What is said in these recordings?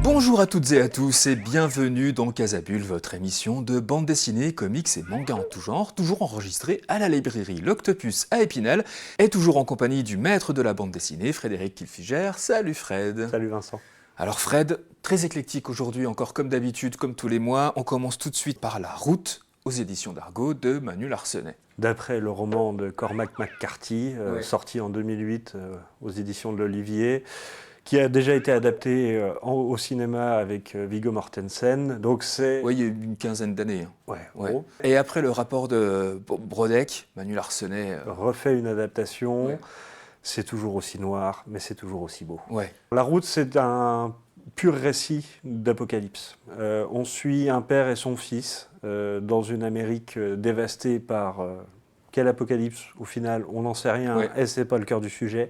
Bonjour à toutes et à tous et bienvenue dans Casabule, votre émission de bande dessinée, comics et mangas en tout genre, toujours enregistrée à la librairie L'Octopus à Épinal et toujours en compagnie du maître de la bande dessinée, Frédéric Kilfiger. Salut Fred. Salut Vincent. Alors Fred, très éclectique aujourd'hui, encore comme d'habitude, comme tous les mois, on commence tout de suite par La Route aux éditions d'Argo de Manu Larsenet. D'après le roman de Cormac McCarthy, sorti en 2008 aux éditions de l'Olivier, qui a déjà été adapté au cinéma avec Viggo Mortensen. Donc c'est... Oui, il y a une quinzaine d'années. Ouais. Et après le rapport de Brodeck, Manu Larsenet... refait une adaptation. Ouais. C'est toujours aussi noir, mais c'est toujours aussi beau. Ouais. La Route, c'est un pur récit d'apocalypse. On suit un père et son fils dans une Amérique dévastée par... Quel apocalypse, au final, on n'en sait rien, et c'est pas le cœur du sujet.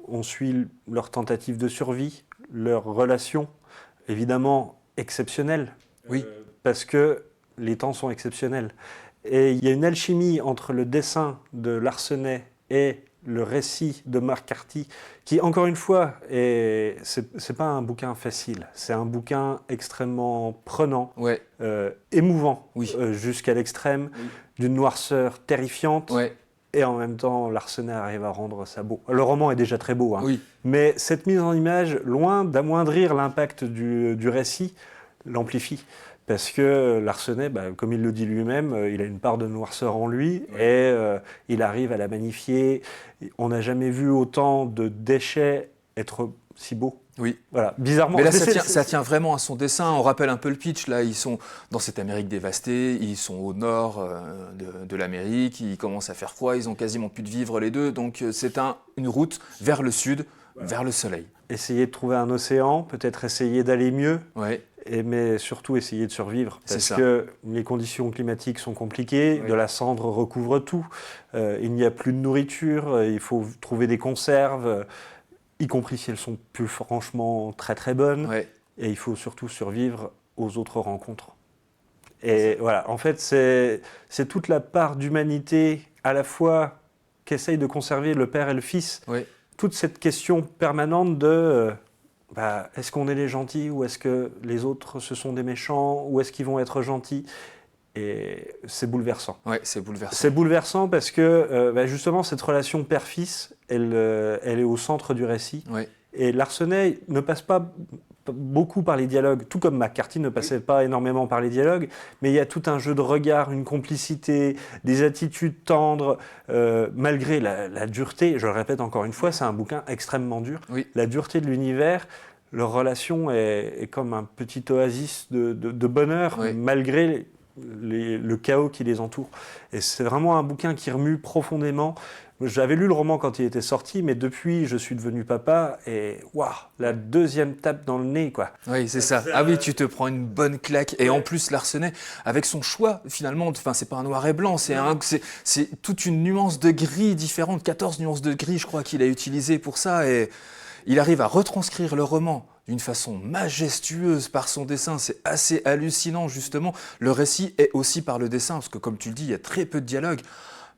On suit leur tentative de survie, leur relation, évidemment exceptionnelle, parce que les temps sont exceptionnels. Et il y a une alchimie entre le dessin de Larsenet et le récit de McCarthy, qui, encore une fois, c'est pas un bouquin facile, c'est un bouquin extrêmement prenant, émouvant, jusqu'à l'extrême, d'une noirceur terrifiante, et en même temps, Larsenet arrive à rendre ça beau. Le roman est déjà très beau, mais cette mise en image, loin d'amoindrir l'impact du récit, l'amplifie. Parce que Larsenet, comme il le dit lui-même, il a une part de noirceur en lui et il arrive à la magnifier. On n'a jamais vu autant de déchets être si beaux. Oui. Voilà, bizarrement. Mais là, ça tient vraiment à son dessin. On rappelle un peu le pitch. Là, ils sont dans cette Amérique dévastée. Ils sont au nord de l'Amérique. Il commence à faire froid. Ils ont quasiment plus de vivre les deux. Donc, c'est une route vers le sud, vers le soleil. Essayer de trouver un océan, peut-être essayer d'aller mieux. Ouais. Mais surtout essayer de survivre, parce que les conditions climatiques sont compliquées, de la cendre recouvre tout, il n'y a plus de nourriture, il faut trouver des conserves, y compris si elles sont plus franchement très très bonnes, et il faut surtout survivre aux autres rencontres. Et voilà, en fait c'est toute la part d'humanité à la fois qu'essayent de conserver le père et le fils, toute cette question permanente de... est-ce qu'on est les gentils ou est-ce que les autres ce sont des méchants ou est-ce qu'ils vont être gentils? Et c'est bouleversant. Ouais, c'est bouleversant. C'est bouleversant parce que justement cette relation père-fils, elle est au centre du récit. Et Larsenet ne passe pas beaucoup par les dialogues, tout comme McCarthy ne passait pas énormément par les dialogues, mais il y a tout un jeu de regard, une complicité, des attitudes tendres, malgré la dureté. Je le répète encore une fois, c'est un bouquin extrêmement dur. La dureté de l'univers, leur relation est comme un petit oasis de bonheur, malgré le chaos qui les entoure. Et c'est vraiment un bouquin qui remue profondément. J'avais lu le roman quand il était sorti, mais depuis, je suis devenu papa et waouh, la deuxième tape dans le nez, quoi. Oui, c'est ça. Ah oui, tu te prends une bonne claque. Et en plus, Larsenet, avec son choix, finalement, c'est pas un noir et blanc, c'est toute une nuance de gris différente, 14 nuances de gris, je crois qu'il a utilisé pour ça. Et il arrive à retranscrire le roman d'une façon majestueuse par son dessin. C'est assez hallucinant, justement. Le récit est aussi par le dessin, parce que comme tu le dis, il y a très peu de dialogue.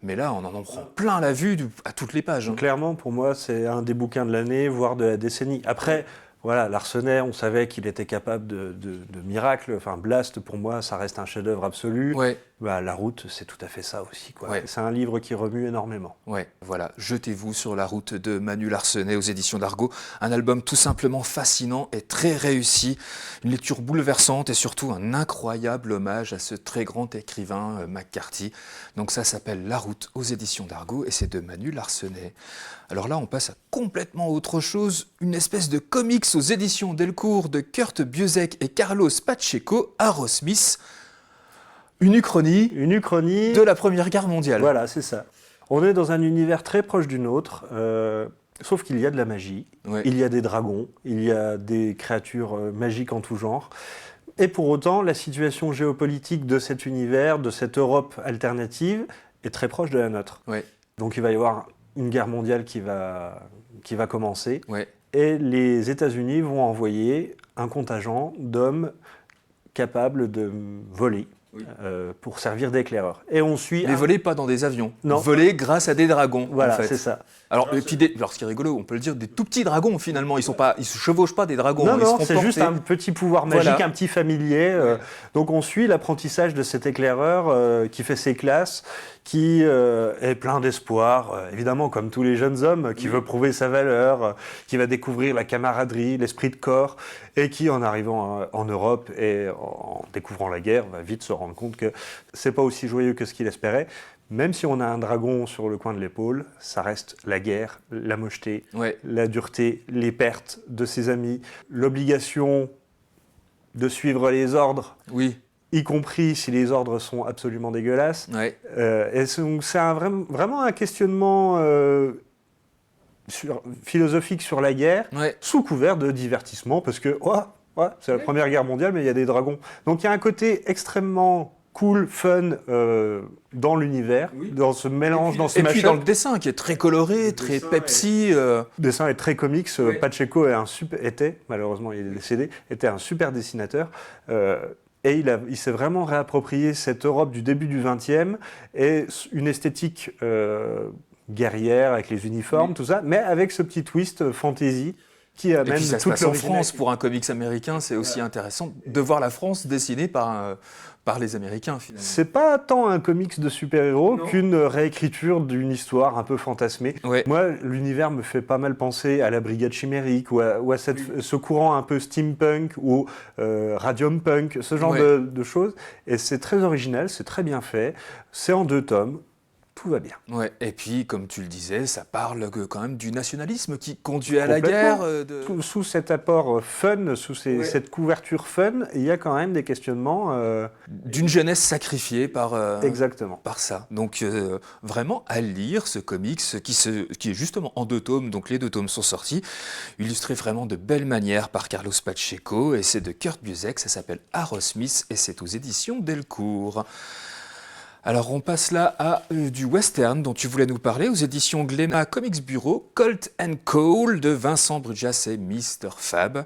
Mais là, on en prend plein la vue à toutes les pages. Clairement, pour moi, c'est un des bouquins de l'année, voire de la décennie. Après, voilà, Larsenet, on savait qu'il était capable de miracles. Enfin, Blast, pour moi, ça reste un chef-d'œuvre absolu. La Route, c'est tout à fait ça aussi, quoi. C'est un livre qui remue énormément. Voilà, jetez-vous sur La Route de Manu Larsenet aux éditions d'Argo. Un album tout simplement fascinant et très réussi. Une lecture bouleversante et surtout un incroyable hommage à ce très grand écrivain McCarthy. Donc ça s'appelle La Route aux éditions d'Argo et c'est de Manu Larsenet. Alors là, on passe à complètement autre chose. Une espèce de comics aux éditions Delcourt de Kurt Busiek et Carlos Pacheco, Aerosmith. Une uchronie de la Première Guerre mondiale. Voilà, c'est ça. On est dans un univers très proche du nôtre, sauf qu'il y a de la magie, il y a des dragons, il y a des créatures magiques en tout genre. Et pour autant, la situation géopolitique de cet univers, de cette Europe alternative, est très proche de la nôtre. Donc il va y avoir une guerre mondiale qui va commencer, et les États-Unis vont envoyer un contingent d'hommes capables de voler pour servir d'éclaireur. Et on suit... Mais voler pas dans des avions, Non. voler grâce à des dragons, Voilà, en fait. c'est ça. Alors, et puis alors, ce qui est rigolo, on peut le dire, des tout petits dragons, finalement. Ils se chevauchent pas des dragons. Non, ils se non, font c'est juste porter. un petit pouvoir magique, Voilà. un petit familier. Donc on suit l'apprentissage de cet éclaireur qui fait ses classes, qui est plein d'espoir, évidemment comme tous les jeunes hommes, qui veut prouver sa valeur, qui va découvrir la camaraderie, l'esprit de corps, et qui en arrivant en Europe et en découvrant la guerre, va vite se rendre compte que c'est pas aussi joyeux que ce qu'il espérait. Même si on a un dragon sur le coin de l'épaule, ça reste la guerre, la mocheté, la dureté, les pertes de ses amis, l'obligation de suivre les ordres, y compris si les ordres sont absolument dégueulasses. Et c'est vraiment un questionnement philosophique sur la guerre, sous couvert de divertissement, parce que c'est la Première Guerre mondiale, mais il y a des dragons. Donc il y a un côté extrêmement cool, fun dans l'univers, dans ce mélange, dans ce mashup. Et puis dans le mashup. dessin qui est très coloré, très Pepsi. Le dessin est très comics. Pacheco était, malheureusement il est décédé, était un super dessinateur. Et il s'est vraiment réapproprié cette Europe du début du XXe et une esthétique guerrière avec les uniformes, tout ça, mais avec ce petit twist fantasy qui amène et puis ça se toute passe en France. Pour un comics américain, c'est aussi intéressant de voir la France dessinée par les Américains, finalement. C'est pas tant un comics de super-héros qu'une réécriture d'une histoire un peu fantasmée. Moi, l'univers me fait pas mal penser à la Brigade Chimérique ou à ce courant un peu steampunk ou radium punk, ce genre de choses. Et c'est très original, c'est très bien fait. C'est en 2 tomes. Tout va bien. Et puis, comme tu le disais, ça parle quand même du nationalisme qui conduit à la guerre. Sous cet apport fun, sous cette couverture fun, il y a quand même des questionnements... d'une jeunesse sacrifiée Exactement. par ça. Donc, vraiment, à lire ce comics qui est justement en 2 tomes, donc les 2 tomes sont sortis, illustré vraiment de belle manière par Carlos Pacheco, et c'est de Kurt Busiek, ça s'appelle Arrowsmith, et c'est aux éditions Delcourt. Alors on passe là à du western dont tu voulais nous parler, aux éditions Glénat Comics Bureau, Colt & Cole de Vincent Brujas et Mr. Fab.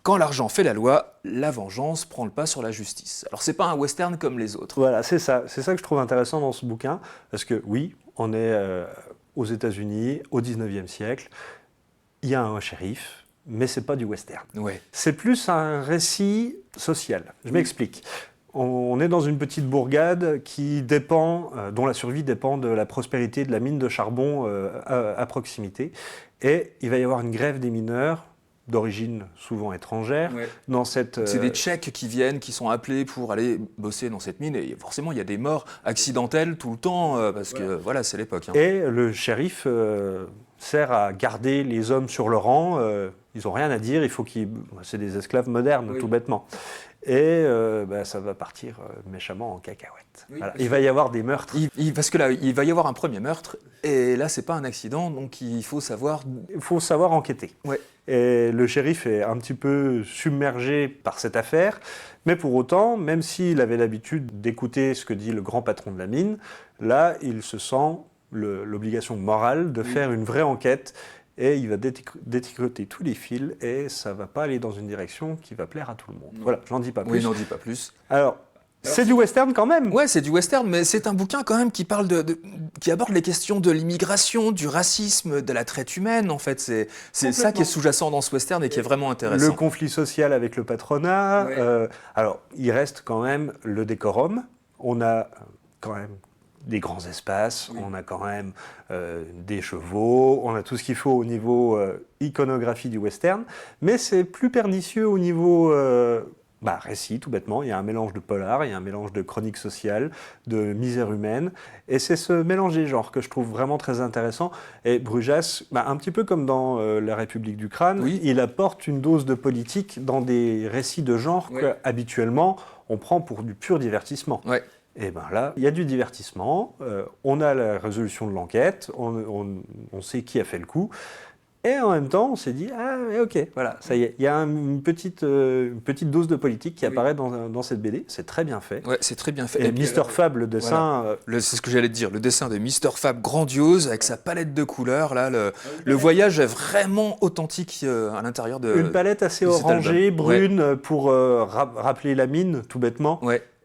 Quand l'argent fait la loi, la vengeance prend le pas sur la justice. Alors c'est pas un western comme les autres. Voilà, c'est ça que je trouve intéressant dans ce bouquin, parce que oui, on est aux États-Unis, au 19e siècle, il y a un shérif, mais c'est pas du western. C'est plus un récit social. Je m'explique. On est dans une petite bourgade dont la survie dépend de la prospérité de la mine de charbon à proximité. Et il va y avoir une grève des mineurs, d'origine souvent étrangère. C'est des Tchèques qui viennent, qui sont appelés pour aller bosser dans cette mine. Et forcément, il y a des morts accidentelles tout le temps, parce que c'est l'époque. Et le shérif sert à garder les hommes sur le rang. Ils n'ont rien à dire, c'est des esclaves modernes, tout bêtement. Et ça va partir méchamment en cacahuète. Il va y avoir des meurtres. Parce que là, il va y avoir un premier meurtre, et là, c'est pas un accident, donc il faut savoir... Il faut savoir enquêter. Et le shérif est un petit peu submergé par cette affaire, mais pour autant, même s'il avait l'habitude d'écouter ce que dit le grand patron de la mine, là, il se sent l'obligation morale de faire une vraie enquête. Et il va détricoter tous les fils et ça ne va pas aller dans une direction qui va plaire à tout le monde. Voilà, j'en dis pas plus. Oui, n'en dis pas plus. Alors c'est du western quand même. Ouais, c'est du western, mais c'est un bouquin quand même qui parle qui aborde les questions de l'immigration, du racisme, de la traite humaine. En fait, c'est ça qui est sous-jacent dans ce western et qui est vraiment intéressant. Le conflit social avec le patronat. Alors, il reste quand même le décorum. On a quand même des grands espaces, on a quand même des chevaux, on a tout ce qu'il faut au niveau iconographie du western, mais c'est plus pernicieux au niveau récit, tout bêtement. Il y a un mélange de polar, il y a un mélange de chronique sociale, de misère humaine, et c'est ce mélange des genres que je trouve vraiment très intéressant. Et Brujas, un petit peu comme dans La République du Crâne, il apporte une dose de politique dans des récits de genre qu'habituellement on prend pour du pur divertissement. Et là, il y a du divertissement, on a la résolution de l'enquête, on sait qui a fait le coup, et en même temps, on s'est dit, ok, voilà, ça y est, il y a une petite dose de politique qui apparaît dans cette BD, c'est très bien fait. C'est très bien fait. Et Mr. Fab, le dessin... c'est ce que j'allais te dire, le dessin de Mr. Fab grandiose, avec sa palette de couleurs, là, le voyage est vraiment authentique à l'intérieur de... Une palette assez orangée, brune, pour rappeler la mine, tout bêtement.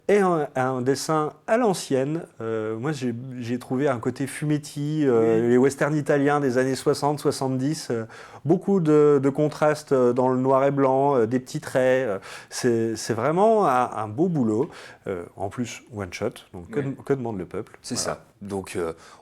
et un dessin à l'ancienne. Moi, j'ai trouvé un côté fumetti, les westerns italiens des années 60-70, beaucoup de contrastes dans le noir et blanc, des petits traits. C'est vraiment un beau boulot. En plus, one shot, donc que demande le peuple? C'est ça. Donc,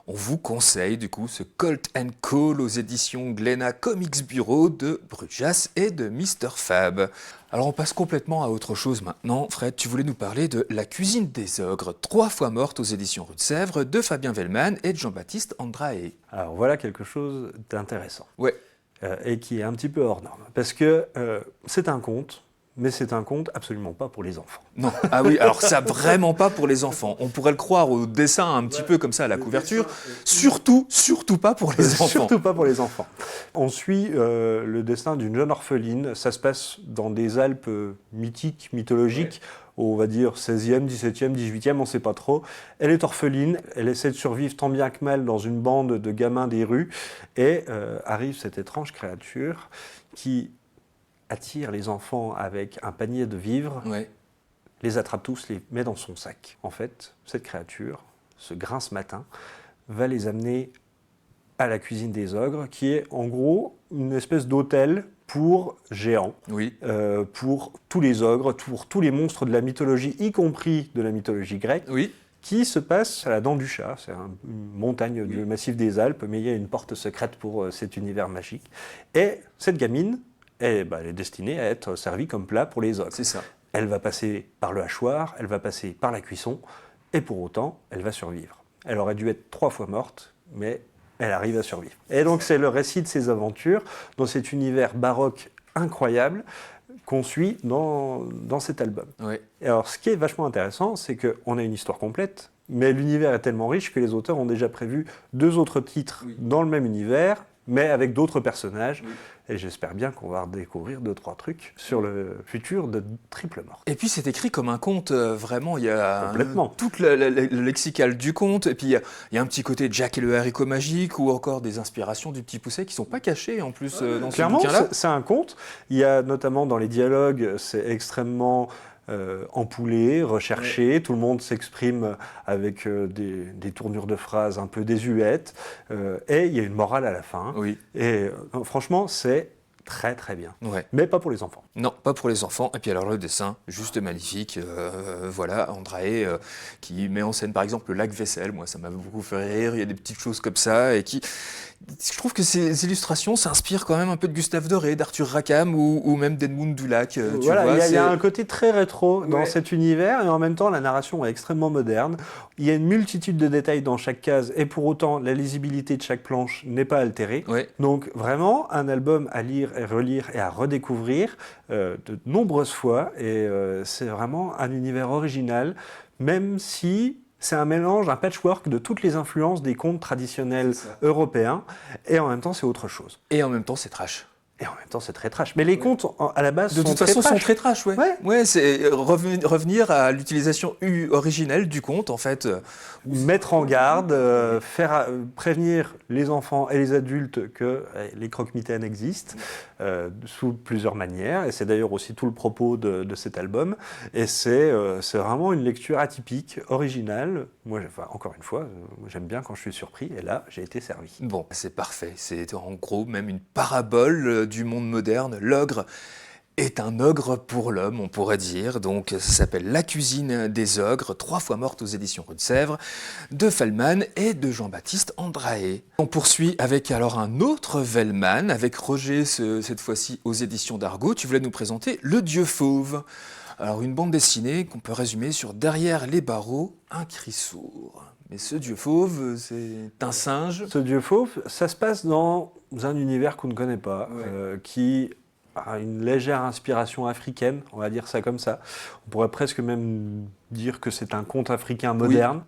on vous conseille du coup ce Colt & Cole aux éditions Glénat Comics Bureau de Brujas et de Mr. Fab. Alors, on passe complètement à autre chose maintenant. Fred, tu voulais nous parler de La cuisine des ogres, 3 fois morte aux éditions Rue de Sèvres de Fabien Wellman et de Jean-Baptiste Andrae. Alors, voilà quelque chose d'intéressant. Ouais. Et qui est un petit peu hors norme. Parce que c'est un conte, mais c'est un conte absolument pas pour les enfants. Non, ah oui, alors ça vraiment pas pour les enfants. On pourrait le croire au dessin un petit peu comme ça à la couverture. Surtout pas pour les enfants. Surtout pas pour les enfants. On suit le destin d'une jeune orpheline. Ça se passe dans des Alpes mythiques, mythologiques. On va dire 16e, 17e, 18e, on ne sait pas trop. Elle est orpheline, elle essaie de survivre tant bien que mal dans une bande de gamins des rues. Et arrive cette étrange créature qui attire les enfants avec un panier de vivres, les attrape tous, les met dans son sac. En fait, cette créature, ce grince-matin, va les amener à la cuisine des ogres, qui est en gros une espèce d'hôtel pour géants, pour tous les ogres, pour tous les monstres de la mythologie, y compris de la mythologie grecque, qui se passe à la Dent du Chat. C'est une montagne du massif des Alpes, mais il y a une porte secrète pour cet univers magique. Et cette gamine, elle est destinée à être servie comme plat pour les ogres. C'est ça. Elle va passer par le hachoir, elle va passer par la cuisson, et pour autant, elle va survivre. Elle aurait dû être 3 fois morte, mais elle arrive à survivre. Et donc c'est le récit de ses aventures dans cet univers baroque incroyable qu'on suit dans cet album. Et alors ce qui est vachement intéressant, c'est qu'on a une histoire complète, mais l'univers est tellement riche que les auteurs ont déjà prévu 2 autres titres dans le même univers, mais avec d'autres personnages. Et j'espère bien qu'on va redécouvrir 2-3 trucs sur le futur de Triple Mort. Et puis c'est écrit comme un conte, vraiment, il y a Complètement. tout le lexical du conte, et puis il y a un petit côté Jack et le haricot magique, ou encore des inspirations du Petit Poucet qui ne sont pas cachées en plus dans ce bouquin-là. Clairement, c'est un conte. Il y a notamment dans les dialogues, c'est extrêmement empoulé, recherché, tout le monde s'exprime avec des tournures de phrases un peu désuètes, et il y a une morale à la fin. Et franchement, c'est très très bien. Mais pas pour les enfants. Non, pas pour les enfants. Et puis alors le dessin, juste magnifique. Voilà, Andrae qui met en scène par exemple le lac Vaisselle. Moi, ça m'a beaucoup fait rire. Il y a des petites choses comme ça et qui... Je trouve que ces illustrations s'inspirent quand même un peu de Gustave Doré, d'Arthur Rackham ou même d'Edmund Dulac. Voilà, il y a un côté très rétro dans cet univers et en même temps la narration est extrêmement moderne. Il y a une multitude de détails dans chaque case et pour autant la lisibilité de chaque planche n'est pas altérée. Donc vraiment un album à lire et relire et à redécouvrir de nombreuses fois et c'est vraiment un univers original, même si... C'est un mélange, un patchwork de toutes les influences des contes traditionnels européens, et en même temps, c'est autre chose. Et en même temps, c'est trash. Et en même temps, c'est très trash. Mais les contes, à la base, de toute façon, sont très trash. Ouais, c'est revenir à l'utilisation originelle du conte, en fait. Mettre en garde, prévenir les enfants et les adultes que les croque-mitaines existent sous plusieurs manières. Et c'est d'ailleurs aussi tout le propos de cet album. Et c'est vraiment une lecture atypique, originale. Moi, encore une fois, j'aime bien quand je suis surpris. Et là, j'ai été servi. Bon, c'est parfait. C'est en gros même une parabole du monde moderne. L'ogre est un ogre pour l'homme, on pourrait dire. Donc ça s'appelle La cuisine des ogres, 3 fois morte aux éditions Rue de Sèvres, de Wellman et de Jean-Baptiste Andrae. On poursuit avec alors un autre Wellman, avec Roger, cette fois-ci aux éditions d'Argo. Tu voulais nous présenter Le Dieu Fauve. Alors une bande dessinée qu'on peut résumer sur Derrière les barreaux, un cri sourd. Mais ce Dieu Fauve, c'est un singe. Ce Dieu Fauve, ça se passe dans un univers qu'on ne connaît pas, qui a une légère inspiration africaine, on va dire ça comme ça. On pourrait presque même dire que c'est un conte africain moderne.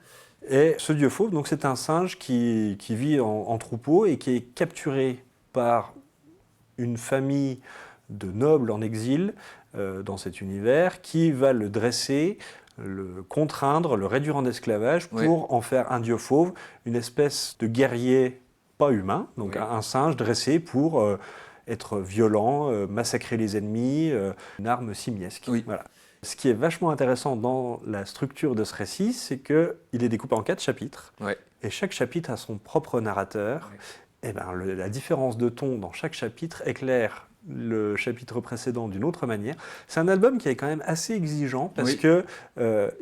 Et ce Dieu Fauve, donc c'est un singe qui vit en troupeau et qui est capturé par une famille de nobles en exil dans cet univers, qui va le dresser, le contraindre, le réduire en esclavage pour en faire un dieu fauve, une espèce de guerrier pas humain, donc un singe dressé pour être violent, massacrer les ennemis, une arme simiesque. Voilà. Ce qui est vachement intéressant dans la structure de ce récit, c'est qu'il est découpé en 4 chapitres, Ouais. et chaque chapitre a son propre narrateur. Et ben, la différence de ton dans chaque chapitre éclaire le chapitre précédent d'une autre manière. C'est un album qui est quand même assez exigeant parce Oui. que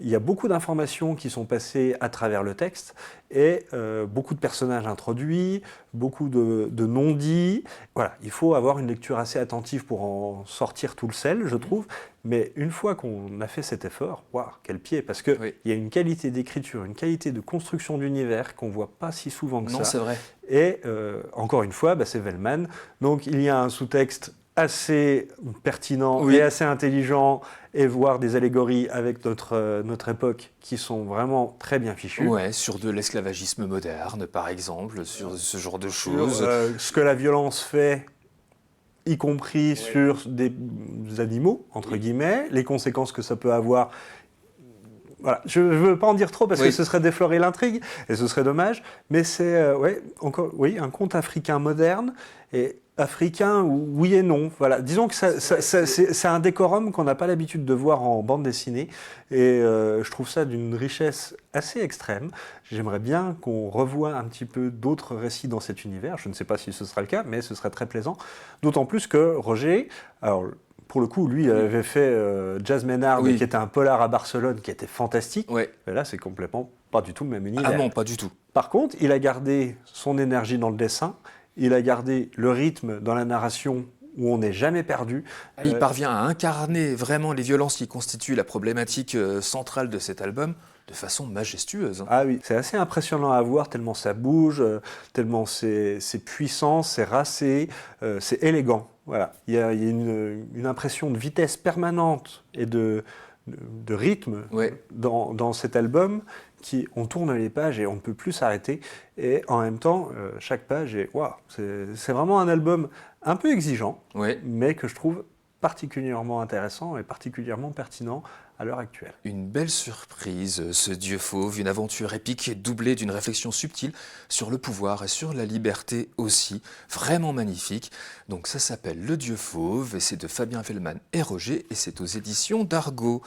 il y a beaucoup d'informations qui sont passées à travers le texte et beaucoup de personnages introduits, beaucoup de non-dits. Voilà, il faut avoir une lecture assez attentive pour en sortir tout le sel, je trouve. Mais une fois qu'on a fait cet effort, waouh, quel pied! Parce qu'il Oui. y a une qualité d'écriture, une qualité de construction d'univers qu'on ne voit pas si souvent que Non, ça. c'est vrai. Et encore une fois, c'est Vellman. Donc il y a un sous-texte assez pertinent Oui. et assez intelligent, et voire des allégories avec notre époque qui sont vraiment très bien fichues. Ouais, sur de l'esclavagisme moderne, par exemple, sur ce genre de Sur choses. ce que la violence fait, y compris sur des animaux, entre guillemets, les conséquences que ça peut avoir. Voilà. Je ne veux pas en dire trop parce que ce serait déflorer l'intrigue et ce serait dommage, mais c'est un conte africain moderne et africain oui et non. Voilà. Disons que c'est un décorum qu'on n'a pas l'habitude de voir en bande dessinée et je trouve ça d'une richesse assez extrême. J'aimerais bien qu'on revoie un petit peu d'autres récits dans cet univers. Je ne sais pas si ce sera le cas, mais ce serait très plaisant. D'autant plus que Roger, alors pour le coup, lui, il avait fait Jazz Maynard, qui était un polar à Barcelone, qui était fantastique. Ouais. Mais là, c'est complètement pas du tout le même univers. Ah non, pas du tout. Par contre, il a gardé son énergie dans le dessin, il a gardé le rythme dans la narration où on n'est jamais perdu. Il parvient à incarner vraiment les violences qui constituent la problématique centrale de cet album de façon majestueuse. Ah oui, c'est assez impressionnant à voir, tellement ça bouge, tellement c'est puissant, c'est racé, c'est élégant. Voilà. Il y a une impression de vitesse permanente et de rythme dans cet album on tourne les pages et on ne peut plus s'arrêter. Et en même temps, chaque page est... Waouh, c'est vraiment un album un peu exigeant, mais que je trouve particulièrement intéressant et particulièrement pertinent à l'heure actuelle. Une belle surprise, ce Dieu fauve, une aventure épique doublée d'une réflexion subtile sur le pouvoir et sur la liberté aussi, vraiment magnifique. Donc ça s'appelle Le Dieu fauve et c'est de Fabien Vellman et Roger et c'est aux éditions d'Argo.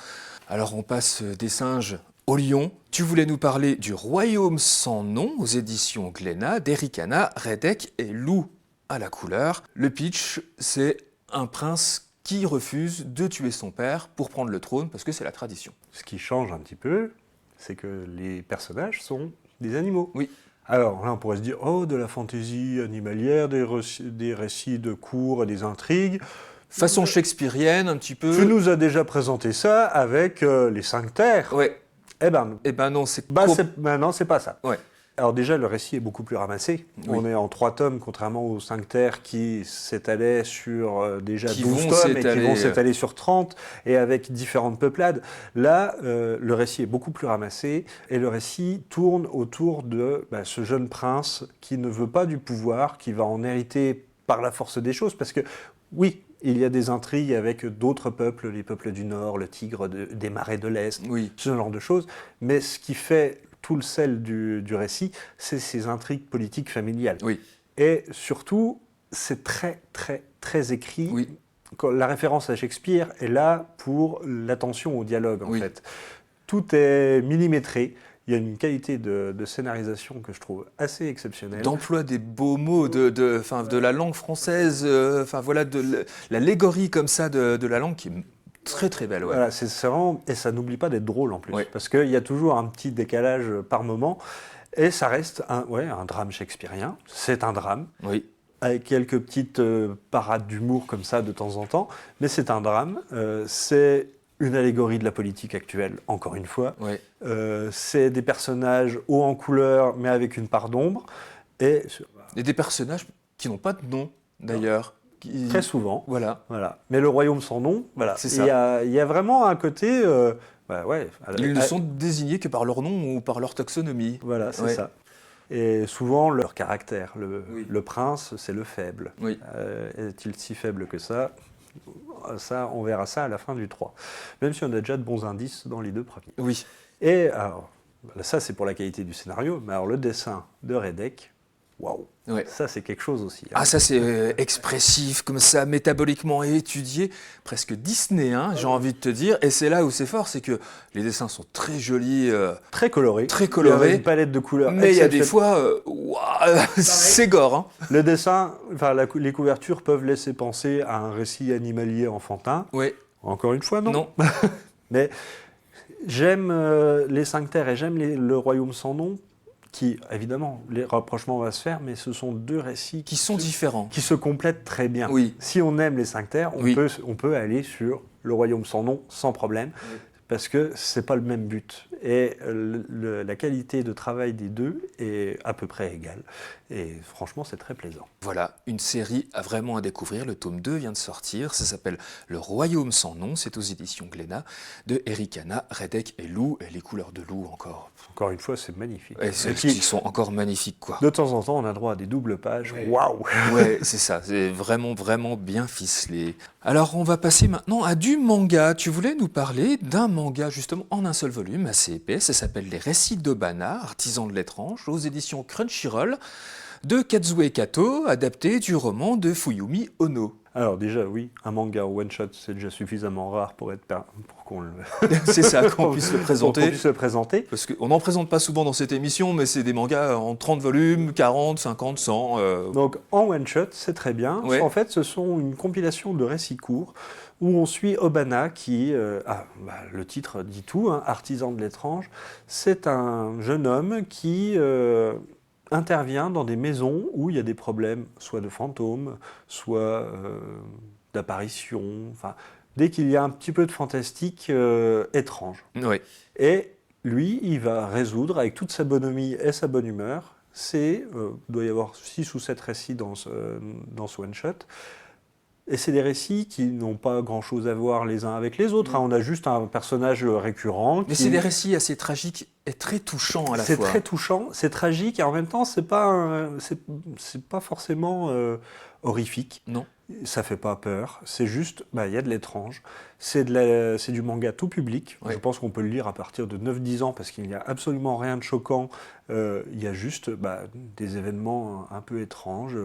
Alors on passe des singes au lion. Tu voulais nous parler du Royaume sans nom aux éditions Glénat, d'Eric Hanna, Redek et Lou à la couleur. Le pitch, c'est un prince qui refuse de tuer son père pour prendre le trône parce que c'est la tradition. Ce qui change un petit peu, c'est que les personnages sont des animaux. Oui. Alors là, on pourrait se dire, oh, de la fantaisie animalière, des récits de cours et des intrigues. Façon shakespearienne, un petit peu. Tu nous as déjà présenté ça avec les 5 terres. Ouais. Eh ben non, c'est non, c'est pas ça. Ouais. Alors déjà, le récit est beaucoup plus ramassé. Oui. On est en 3 tomes, contrairement aux 5 terres qui s'étalaient sur déjà 12 tomes et qui vont s'étaler sur 30, et avec différentes peuplades. Là, le récit est beaucoup plus ramassé, et le récit tourne autour de ce jeune prince qui ne veut pas du pouvoir, qui va en hériter par la force des choses, parce que, oui, il y a des intrigues avec d'autres peuples, les peuples du Nord, le tigre des marais de l'Est, ce genre de choses, mais ce qui fait tout le sel du récit, c'est ces intrigues politiques familiales. Oui. Et surtout, c'est très, très, très écrit. Oui. La référence à Shakespeare est là pour l'attention au dialogue, en fait. Tout est millimétré. Il y a une qualité de scénarisation que je trouve assez exceptionnelle. D'emploi des beaux mots de la langue française, de l'allégorie comme ça de la langue qui est très très belle. Ouais. Voilà, c'est vraiment, et ça n'oublie pas d'être drôle en plus, parce qu'il y a toujours un petit décalage par moment, et ça reste un drame shakespearien, c'est un drame, avec quelques petites parades d'humour comme ça de temps en temps, mais c'est un drame, c'est une allégorie de la politique actuelle, encore une fois, c'est des personnages hauts en couleur, mais avec une part d'ombre, et des personnages qui n'ont pas de nom d'ailleurs. Très souvent. Voilà. Mais le royaume sans nom, voilà. C'est ça. Il y a vraiment un côté... Ils ne sont désignés que par leur nom ou par leur taxonomie. Voilà, c'est ça. Et souvent, leur caractère. Le prince, c'est le faible. Est-il si faible que ça ? Ça, on verra ça à la fin du 3. Même si on a déjà de bons indices dans les 2 premiers. Oui. Et alors, ça, c'est pour la qualité du scénario. Mais alors, le dessin de Redek, waouh. Ouais. Ça, c'est quelque chose aussi. Ah, ça c'est expressif, comme ça, métaboliquement étudié, presque disneyen, j'ai envie de te dire. Et c'est là où c'est fort, c'est que les dessins sont très jolis, Très coloré. très Il y a colorés, une palette de couleurs mais il y a des exceptionnelle. fois, ouah, c'est gore. Hein. Le dessin, enfin, les couvertures peuvent laisser penser à un récit animalier enfantin. Ouais, Encore une fois, non. non, Mais j'aime les Cinq Terres et j'aime le Royaume sans nom, qui, évidemment, les rapprochements vont se faire, mais ce sont deux récits qui sont différents. qui se complètent très bien. Oui, Si on aime les Cinq Terres, Oui. on peut aller sur le Royaume sans nom sans problème, Oui. parce que c'est pas le même but. Et la qualité de travail des deux est à peu près égale. Et franchement, c'est très plaisant. voilà, une série vraiment à découvrir. Le tome 2 vient de sortir. Ça s'appelle Le Royaume sans nom. C'est aux éditions Glénat de Eric Hanna, Redek et Lou. Et les couleurs de Lou encore. Encore une fois, c'est magnifique. Et Et qui puis, sont encore magnifiques, quoi. de temps en temps, on a droit à des doubles pages. Ouais. Waouh! Ouais, c'est ça. C'est vraiment, vraiment bien ficelé. Alors, on va passer maintenant à du manga. Tu voulais nous parler d'un manga, justement, en un seul volume, assez épais. Ça s'appelle Les Récits d'Obana, Artisans de l'étrange, aux éditions Crunchyroll, de Kazuo Kato, adapté du roman de Fuyumi Ono. Alors déjà, oui, un manga one-shot, c'est déjà suffisamment rare pour qu'on C'est ça, qu'on puisse le qu'on présenter. puisse le présenter. Parce qu'on n'en présente pas souvent dans cette émission, mais c'est des mangas en 30 volumes, 40, 50, 100. Donc en one-shot, c'est très bien. Ouais. En fait, ce sont une compilation de récits courts où on suit Obana qui, le titre dit tout, hein, artisan de l'étrange. C'est un jeune homme qui intervient dans des maisons où il y a des problèmes, soit de fantômes, soit d'apparitions. Enfin, dès qu'il y a un petit peu de fantastique étrange. Ouais. Et lui, il va résoudre avec toute sa bonhomie et sa bonne humeur. Il doit y avoir 6 ou 7 récits dans ce one-shot. Et c'est des récits qui n'ont pas grand-chose à voir les uns avec les autres. Hein. On a juste un personnage récurrent. Mais c'est des récits assez tragiques et très touchants à la fois. C'est très touchant, c'est tragique, et en même temps, c'est pas forcément horrifique. Non. Ça fait pas peur. C'est juste, il y a de l'étrange. C'est du manga tout public. Ouais. Je pense qu'on peut le lire à partir de 9-10 ans parce qu'il n'y a absolument rien de choquant. Il y a juste des événements un peu étranges,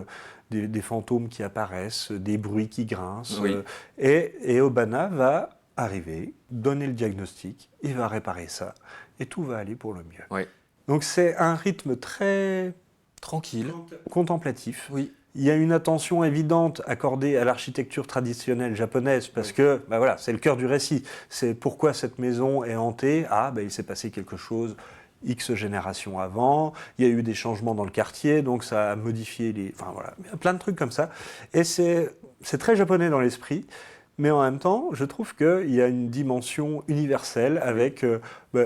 des fantômes qui apparaissent, des bruits qui grincent. Oui. Et Obana va arriver, donner le diagnostic, il va réparer ça, et tout va aller pour le mieux. Ouais. Donc c'est un rythme très Tranquille. contemplatif. Oui. Il y a une attention évidente accordée à l'architecture traditionnelle japonaise parce que c'est le cœur du récit. C'est pourquoi cette maison est hantée. Il s'est passé quelque chose X générations avant. Il y a eu des changements dans le quartier, donc ça a modifié les. Enfin voilà, il y a plein de trucs comme ça. Et c'est très japonais dans l'esprit. Mais en même temps, je trouve qu'il y a une dimension universelle avec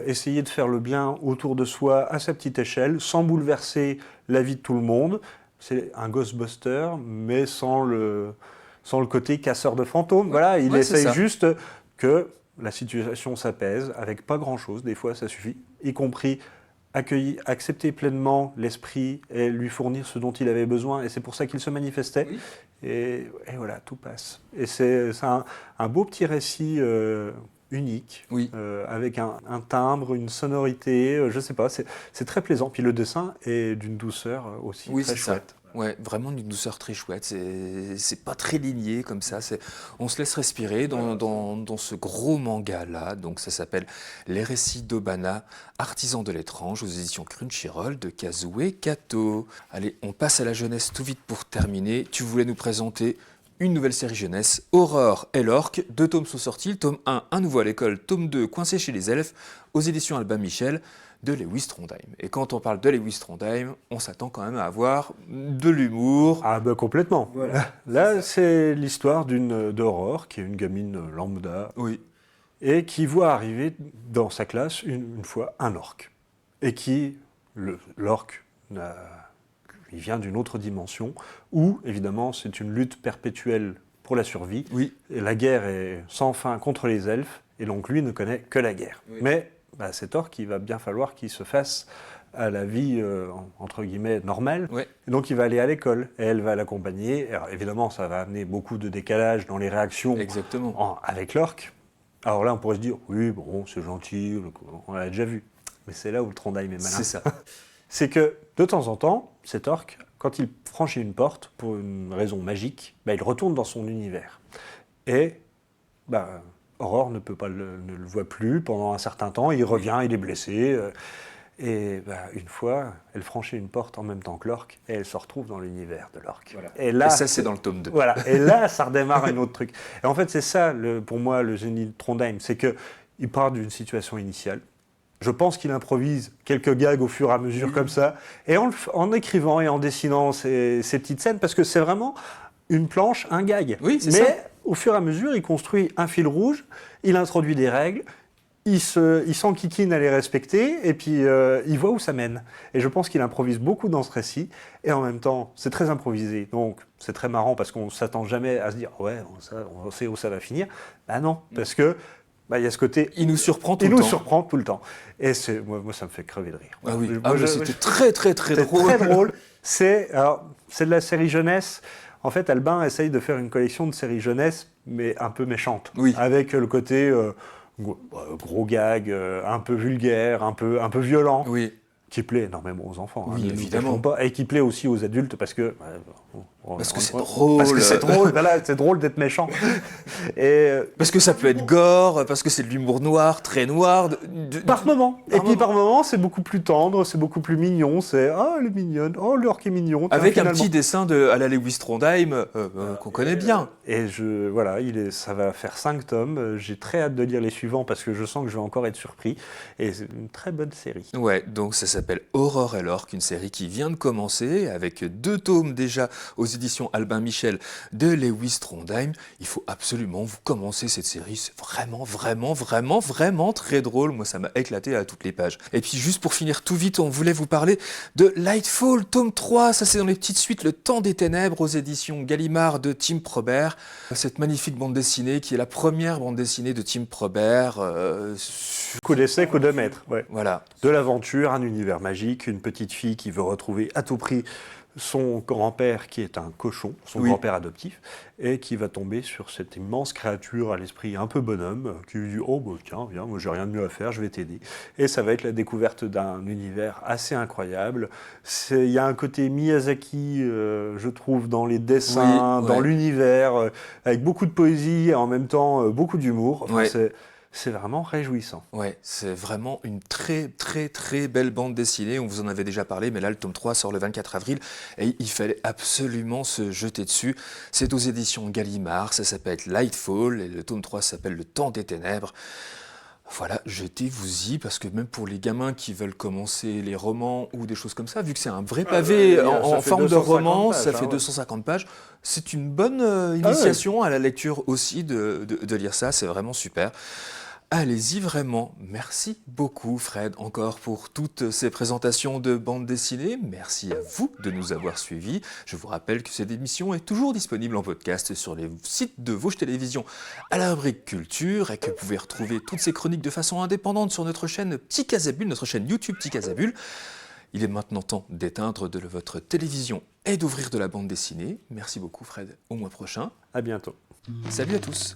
essayer de faire le bien autour de soi à sa petite échelle, sans bouleverser la vie de tout le monde. C'est un Ghostbuster, mais sans le côté casseur de fantômes. Voilà, il essaye juste que la situation s'apaise avec pas grand-chose. Des fois, ça suffit, y compris accepter pleinement l'esprit et lui fournir ce dont il avait besoin. Et c'est pour ça qu'il se manifestait. Oui. Et voilà, tout passe. Et c'est un beau petit récit unique, Oui. avec un timbre, une sonorité, je sais pas, c'est très plaisant. Puis le dessin est d'une douceur aussi Oui, très c'est ça. chouette. Ouais, vraiment d'une douceur très chouette. C'est pas très ligné comme ça. On se laisse respirer dans ce gros manga-là. Donc ça s'appelle Les Récits d'Obana, Artisans de l'étrange, aux éditions Crunchyroll de Kazuo Kato. Allez, on passe à la jeunesse tout vite pour terminer. Tu voulais nous présenter une nouvelle série jeunesse, Aurore et l'Orque. 2 tomes sont sortis. Le tome 1, Un nouveau à l'école. Tome 2, Coincé chez les elfes, aux éditions Albin Michel, de Lewis Trondheim. Et quand on parle de Lewis Trondheim, on s'attend quand même à avoir de l'humour. Ah complètement. Voilà. Là, c'est l'histoire d'Aurore, qui est une gamine lambda, Oui. et qui voit arriver dans sa classe une fois un orque. Et l'orque, il vient d'une autre dimension, où, évidemment, c'est une lutte perpétuelle pour la survie. Oui. Et la guerre est sans fin contre les elfes, et donc lui ne connaît que la guerre. Oui. Mais cet orque, il va bien falloir qu'il se fasse à la vie, entre guillemets, normale. Ouais. Et donc il va aller à l'école, et elle va l'accompagner. Alors évidemment, ça va amener beaucoup de décalage dans les réactions Exactement. avec l'orque. Alors là, on pourrait se dire, oui, bon, c'est gentil, on l'a déjà vu. Mais c'est là où le Trondheim est malin. C'est ça. C'est que, de temps en temps, cet orque quand il franchit une porte, pour une raison magique, il retourne dans son univers. Et Aurore ne le voit plus pendant un certain temps, il revient, il est blessé. Et une fois, elle franchit une porte en même temps que l'orque et elle se retrouve dans l'univers de l'orque. Voilà. Et là, ça, c'est dans le tome 2. Voilà. Et là, ça redémarre un autre truc. Et en fait, c'est ça, pour moi, le génie de Trondheim. C'est qu'il part d'une situation initiale. Je pense qu'il improvise quelques gags au fur et à mesure comme ça. Et en écrivant et en dessinant ces petites scènes, parce que c'est vraiment une planche, un gag. Oui, c'est Mais ça. au fur et à mesure, il construit un fil rouge, il introduit des règles, il s'enquiquine à les respecter et puis il voit où ça mène. Et je pense qu'il improvise beaucoup dans ce récit et en même temps, c'est très improvisé. Donc c'est très marrant parce qu'on ne s'attend jamais à se dire « ouais, on sait où ça va finir ». Ben non, parce que il y a ce côté... Il nous surprend tout le temps. Il nous surprend tout le temps. Et moi, ça me fait crever de rire. Ah oui, c'était très drôle. C'est très drôle. C'est de la série jeunesse. En fait, Albin essaye de faire une collection de séries jeunesse, mais un peu méchante. Oui. Avec le côté... gros gag, un peu vulgaire, un peu violent, oui. Qui plaît énormément aux enfants. Oui, évidemment. Et qui plaît aussi aux adultes parce que... Parce que c'est drôle. Parce que c'est drôle, voilà, c'est drôle d'être méchant. Parce que ça peut être gore, parce que c'est de l'humour noir, très noir. Par moment. Par moment, c'est beaucoup plus tendre, c'est beaucoup plus mignon. C'est « oh, elle est mignonne, oh, l'orque est mignon ». Avec un petit dessin à la Lewis Trondheim qu'on connaît bien. Et ça va faire 5 tomes. J'ai très hâte de lire les suivants parce que je sens que je vais encore être surpris. Et c'est une très bonne série. Ouais, donc ça s'appelle Aurore et l'orque, une série qui vient de commencer avec 2 tomes déjà aux éditions Albin Michel de Lewis Trondheim. Il faut absolument vous commencer cette série. C'est vraiment très drôle. Moi, ça m'a éclaté à toutes les pages. Et puis juste pour finir tout vite, on voulait vous parler de Lightfall, tome 3. Ça, c'est dans les petites suites Le Temps des Ténèbres aux éditions Gallimard de Tim Probert. Cette magnifique bande dessinée qui est la première bande dessinée de Tim Probert. Coup d'essai, coup de maître. Ouais. Voilà. De l'aventure, un univers magique, une petite fille qui veut retrouver à tout prix son grand-père qui est un cochon, son grand-père adoptif, et qui va tomber sur cette immense créature à l'esprit un peu bonhomme, qui lui dit « oh, tiens, viens, moi j'ai rien de mieux à faire, je vais t'aider ». Et ça va être la découverte d'un univers assez incroyable. Il y a un côté Miyazaki, je trouve, dans les dessins, dans l'univers, avec beaucoup de poésie et en même temps beaucoup d'humour. Enfin, c'est vraiment réjouissant. Ouais, c'est vraiment une très belle bande dessinée. On vous en avait déjà parlé, mais là, le tome 3 sort le 24 avril et il fallait absolument se jeter dessus. C'est aux éditions Gallimard, ça s'appelle Lightfall et le tome 3 s'appelle Le Temps des Ténèbres. Voilà, jetez-vous-y, parce que même pour les gamins qui veulent commencer les romans ou des choses comme ça, vu que c'est un vrai pavé en forme de roman, ça fait 250 pages, c'est une bonne initiation à la lecture aussi de lire ça, c'est vraiment super. Allez-y vraiment. Merci beaucoup Fred encore pour toutes ces présentations de bande dessinée. Merci à vous de nous avoir suivis. Je vous rappelle que cette émission est toujours disponible en podcast sur les sites de Vosges Télévisions à la rubrique Culture et que vous pouvez retrouver toutes ces chroniques de façon indépendante sur notre chaîne Petit Casabule, notre chaîne YouTube Petit Casabule. Il est maintenant temps d'éteindre de votre télévision et d'ouvrir de la bande dessinée. Merci beaucoup Fred. Au mois prochain. À bientôt. Salut à tous.